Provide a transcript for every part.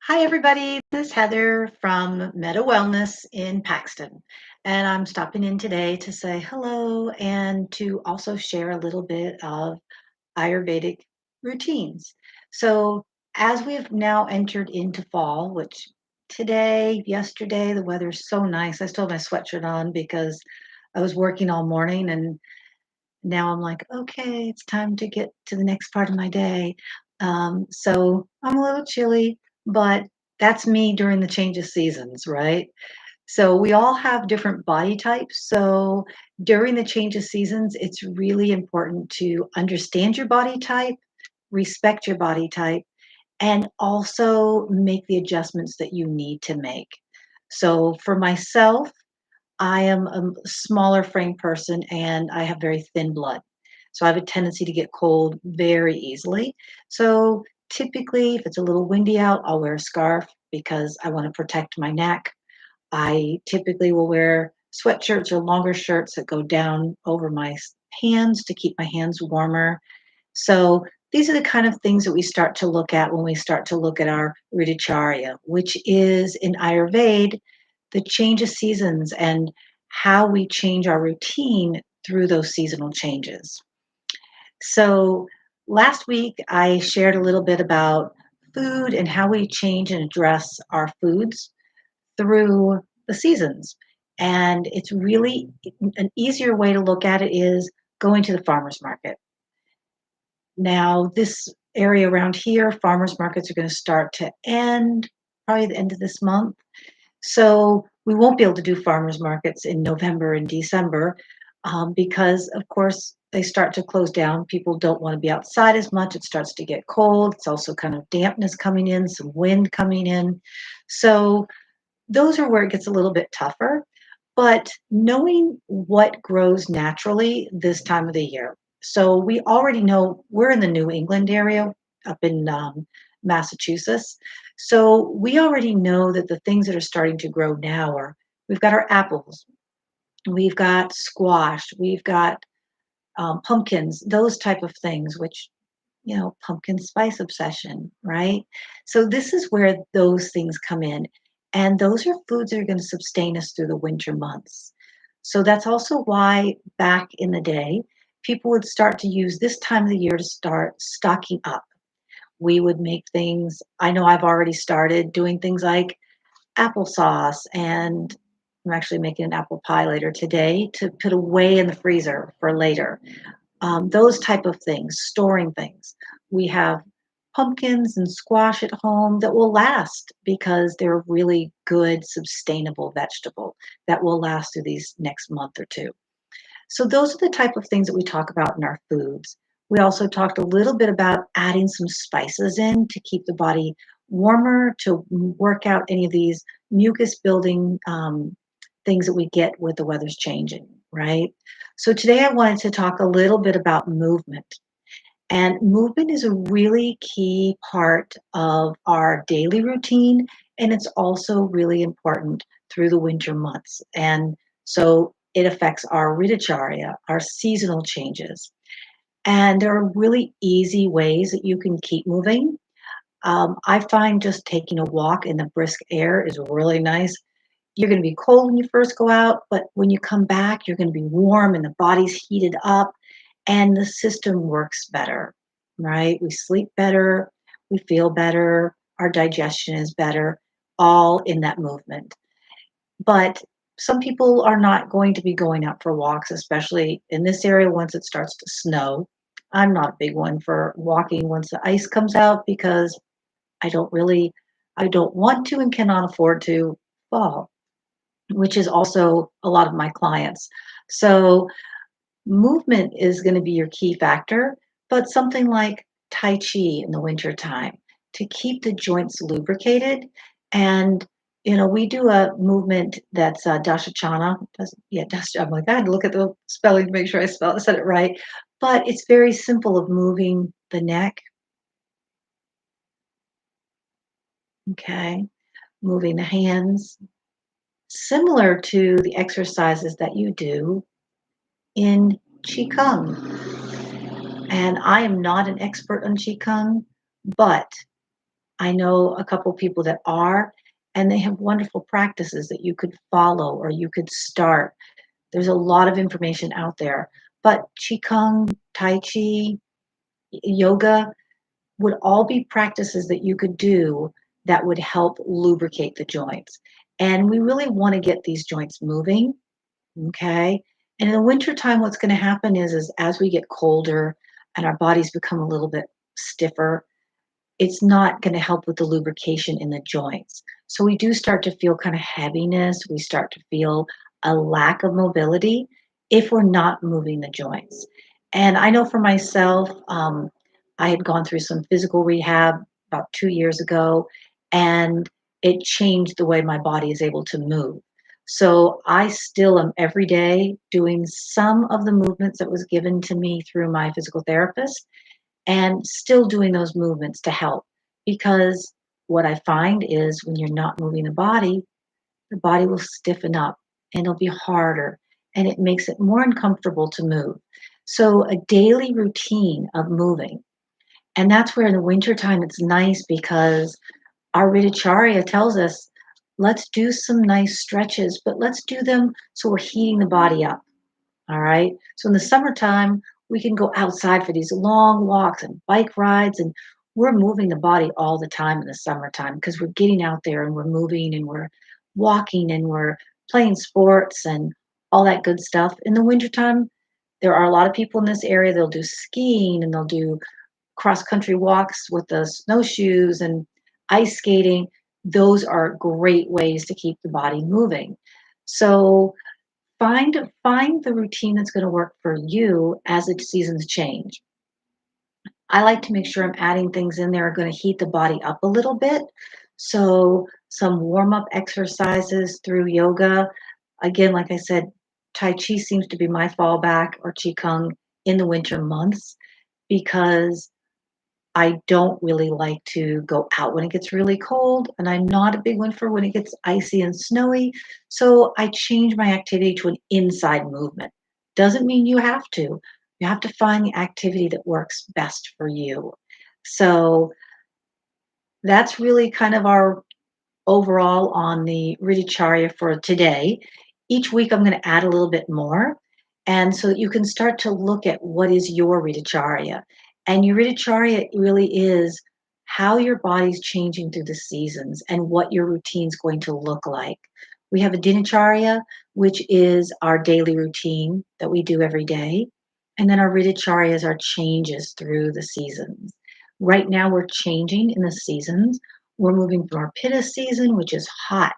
Hi, everybody. This is Heather from Meta Wellness in Paxton. And I'm stopping in today to say hello and to also share a little bit of Ayurvedic routines. So, as we've now entered into fall, which today, yesterday, the weather's so nice. I still have my sweatshirt on because I was working all morning and now I'm like, okay, it's time to get to the next part of my day. So I'm a little chilly, but that's me during the change of seasons, right? So we all have different body types. So during the change of seasons, it's really important to understand your body type, respect your body type, and also make the adjustments that you need to make. So for myself, I am a smaller frame person and I have very thin blood. So I have a tendency to get cold very easily. So typically, if it's a little windy out, I'll wear a scarf because I want to protect my neck. I typically will wear sweatshirts or longer shirts that go down over my hands to keep my hands warmer. So these are the kind of things that we start to look at when we start to look at our Ritucarya, which is in Ayurveda, the change of seasons and how we change our routine through those seasonal changes. So last week I shared a little bit about food and how we change and address our foods through the seasons. And it's really an easier way to look at it is going to the farmer's market. Now, this area around here, farmers markets are going to start to end probably the end of this month. So we won't be able to do farmers markets in November and December because, of course, they start to close down. People don't want to be outside as much. It starts to get cold. It's also kind of dampness coming in, some wind coming in. So those are where it gets a little bit tougher. But knowing what grows naturally this time of the year. So we already know we're in the New England area up in Massachusetts. So we already know that the things that are starting to grow now are we've got our apples, we've got squash, we've got pumpkins, those type of things, which pumpkin spice obsession, right? So this is where those things come in. And those are foods that are going to sustain us through the winter months. So that's also why back in the day, people would start to use this time of the year to start stocking up. We would make things, I know I've already started doing things like applesauce, and I'm actually making an apple pie later today to put away in the freezer for later. Those type of things, storing things. We have pumpkins and squash at home that will last because they're a really good, sustainable vegetable that will last through these next month or two. So those are the type of things that we talk about in our foods. We also talked a little bit about adding some spices in to keep the body warmer, to work out any of these mucus building things that we get with the weather's changing, right? So today I wanted to talk a little bit about movement. And movement is a really key part of our daily routine, and it's also really important through the winter months. And so it affects our Ritucharya, our seasonal changes. And there are really easy ways that you can keep moving. I find just taking a walk in the brisk air is really nice. You're going to be cold when you first go out, but when you come back, you're going to be warm and the body's heated up and the system works better, right? We sleep better, we feel better, our digestion is better, all in that movement. But some people are not going to be going out for walks, especially in this area once it starts to snow. I'm not a big one for walking once the ice comes out because I don't really, I don't want to and cannot afford to fall, which is also a lot of my clients. So movement is going to be your key factor, but something like Tai Chi in the winter time to keep the joints lubricated. And, we do a movement that's Dashachana. Yeah, I'm like, I had to look at the spelling to make sure said it right. But it's very simple of moving the neck, okay, moving the hands, similar to the exercises that you do in Qigong. And I am not an expert on Qigong, but I know a couple people that are, and they have wonderful practices that you could follow or you could start. There's a lot of information out there, but Qigong, Tai Chi, yoga would all be practices that you could do that would help lubricate the joints. And we really want to get these joints moving, okay? And in the wintertime, what's going to happen is as we get colder and our bodies become a little bit stiffer, it's not going to help with the lubrication in the joints. So we do start to feel kind of heaviness. We start to feel a lack of mobility if we're not moving the joints. And I know for myself, I had gone through some physical rehab about 2 years ago, and it changed the way my body is able to move. So I still am every day doing some of the movements that was given to me through my physical therapist and still doing those movements to help. Because what I find is when you're not moving the body will stiffen up and it'll be harder and it makes it more uncomfortable to move. So, a daily routine of moving. And that's where in the wintertime it's nice because our Ritucharya tells us let's do some nice stretches, but let's do them so we're heating the body up. All right. So in the summertime, we can go outside for these long walks and bike rides, and we're moving the body all the time in the summertime because we're getting out there and we're moving and we're walking and we're playing sports and all that good stuff. In the wintertime, there are a lot of people in this area, they'll do skiing and they'll do cross country walks with the snowshoes and ice skating. Those are great ways to keep the body moving. So find the routine that's going to work for you as the seasons change. I like to make sure I'm adding things in there are going to heat the body up a little bit. So some warm up exercises through yoga. Again, like I said, Tai Chi seems to be my fallback or Qigong in the winter months because I don't really like to go out when it gets really cold, and I'm not a big one for when it gets icy and snowy. So I change my activity to an inside movement. Doesn't mean you have to. You have to find the activity that works best for you. So that's really kind of our overall on the Ritucharya for today. Each week, I'm going to add a little bit more. And so that you can start to look at what is your Ritucharya. And your Ritucharya really is how your body's changing through the seasons and what your routine's going to look like. We have a Dinacharya, which is our daily routine that we do every day. And then our Ritucharyas are changes through the seasons. Right now, we're changing in the seasons. We're moving from our Pitta season, which is hot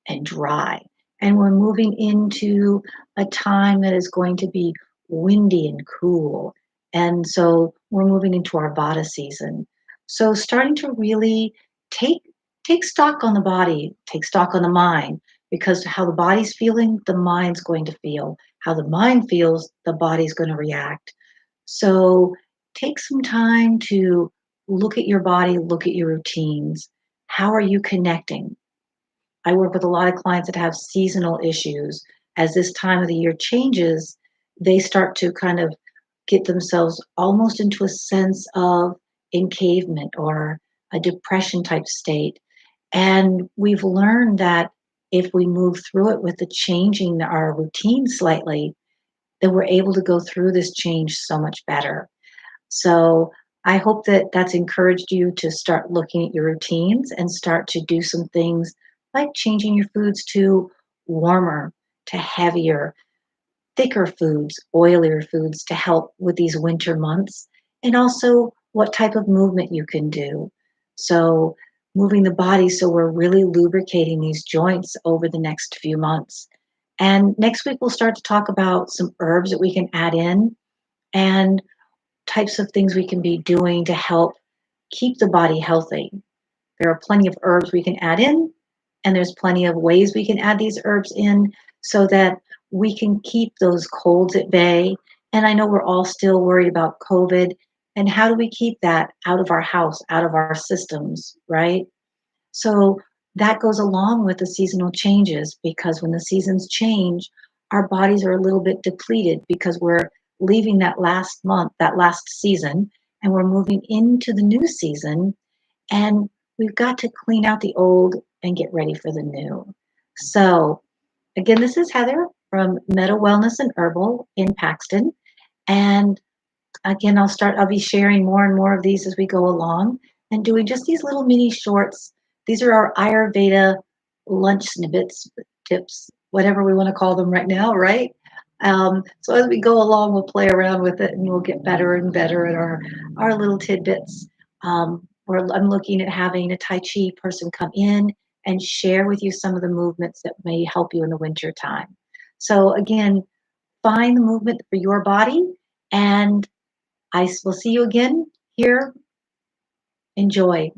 and dry, and we're moving into a time that is going to be windy and cool. And so we're moving into our Vata season. So starting to really take take stock on the body, take stock on the mind, because how the body's feeling, the mind's going to feel. How the mind feels, the body's going to react. So take some time to look at your body, look at your routines. How are you connecting? I work with a lot of clients that have seasonal issues. As this time of the year changes, they start to kind of get themselves almost into a sense of encavement or a depression type state. And we've learned that if we move through it with the changing our routine slightly, then we're able to go through this change so much better. So I hope that that's encouraged you to start looking at your routines and start to do some things like changing your foods to warmer, to heavier, thicker foods, oilier foods to help with these winter months, and also what type of movement you can do. So, moving the body so we're really lubricating these joints over the next few months. And next week, we'll start to talk about some herbs that we can add in and types of things we can be doing to help keep the body healthy. There are plenty of herbs we can add in, and there's plenty of ways we can add these herbs in so that we can keep those colds at bay. And I know we're all still worried about COVID. And how do we keep that out of our house, out of our systems, right? So that goes along with the seasonal changes because when the seasons change, our bodies are a little bit depleted because we're leaving that last month, that last season, and we're moving into the new season. And we've got to clean out the old and get ready for the new. So, again, this is Heather from Meta Wellness and Herbal in Paxton. And again, I'll be sharing more and more of these as we go along and doing just these little mini shorts. These are our Ayurveda lunch snippets, tips, whatever we want to call them right now, right? So as we go along, we'll play around with it and we'll get better and better at our little tidbits. I'm looking at having a Tai Chi person come in and share with you some of the movements that may help you in the winter time. So again, find the movement for your body, and I will see you again here. Enjoy.